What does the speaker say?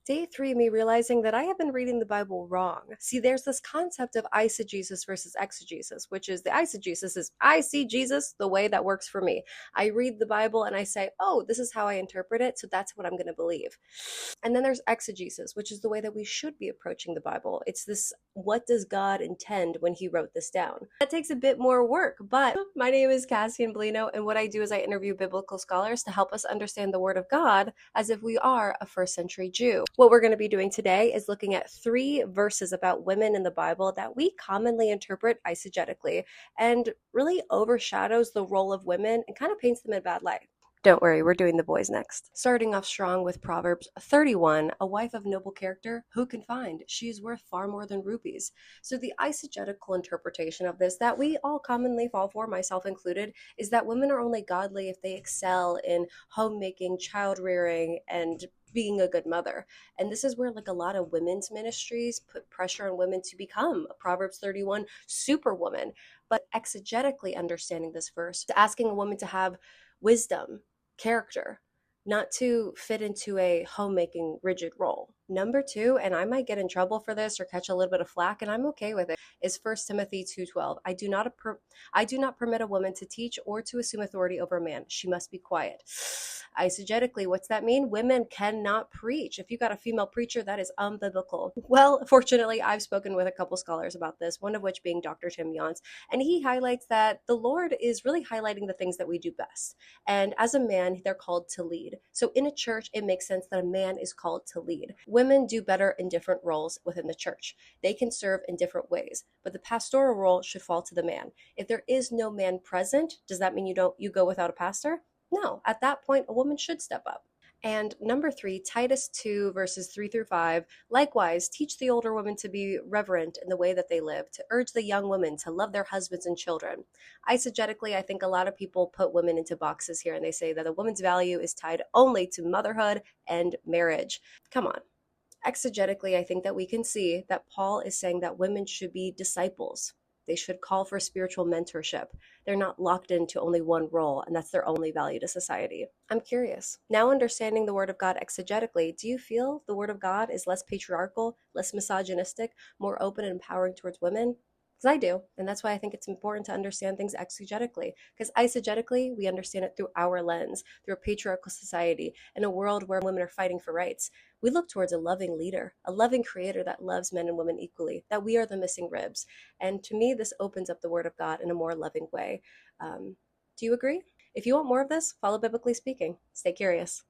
Day three, me realizing that I have been reading the Bible wrong. See, there's this concept of eisegesis versus exegesis, which is the eisegesis is I see Jesus the way that works for me. I read the Bible and I say, oh, this is how I interpret it, so that's what I'm going to believe. And then there's exegesis, which is the way that we should be approaching the Bible. It's this, what does God intend when he wrote this down? That takes a bit more work, but my name is Cassian Blino, and what I do is I interview biblical scholars to help us understand the Word of God as if we are a first century Jew. What we're going to be doing today is looking at 3 verses about women in the Bible that we commonly interpret eisegetically and really overshadows the role of women and kind of paints them in a bad light. Don't worry, we're doing the boys next. Starting off strong with Proverbs 31, a wife of noble character, who can find? She is worth far more than rubies. So the eisegetical interpretation of this that we all commonly fall for, myself included, is that women are only godly if they excel in homemaking, child rearing, and being a good mother. And this is where like a lot of women's ministries put pressure on women to become a Proverbs 31 superwoman. But exegetically understanding this verse, asking a woman to have wisdom, character, not to fit into a homemaking rigid role. Number 2, and I might get in trouble for this or catch a little bit of flack, and I'm okay with it, is 1 Timothy 2:12. I do not permit a woman to teach or to assume authority over a man. She must be quiet. Eisegetically, what's that mean? Women cannot preach. If you got a female preacher, that is unbiblical. Well, fortunately, I've spoken with a couple scholars about this, one of which being Dr. Tim Yance, and he highlights that the Lord is really highlighting the things that we do best. And as a man, they're called to lead. So in a church, it makes sense that a man is called to lead. Women do better in different roles within the church. They can serve in different ways, but the pastoral role should fall to the man. If there is no man present, does that mean you go without a pastor? No. At that point, a woman should step up. And number 3, Titus 2, verses 3 through 5. Likewise, teach the older women to be reverent in the way that they live, to urge the young women to love their husbands and children. Eisegetically, I think a lot of people put women into boxes here and they say that a woman's value is tied only to motherhood and marriage. Come on. Exegetically, I think that we can see that Paul is saying that women should be disciples. They should call for spiritual mentorship. They're not locked into only one role, and that's their only value to society. I'm curious. Now understanding the Word of God exegetically, do you feel the Word of God is less patriarchal, less misogynistic, more open and empowering towards women? Because I do, and that's why I think it's important to understand things exegetically. Because eisegetically, we understand it through our lens, through a patriarchal society, in a world where women are fighting for rights. We look towards a loving leader, a loving creator that loves men and women equally, that we are the missing ribs. And to me, this opens up the Word of God in a more loving way. Do you agree? If you want more of this, follow Biblically Speaking. Stay curious.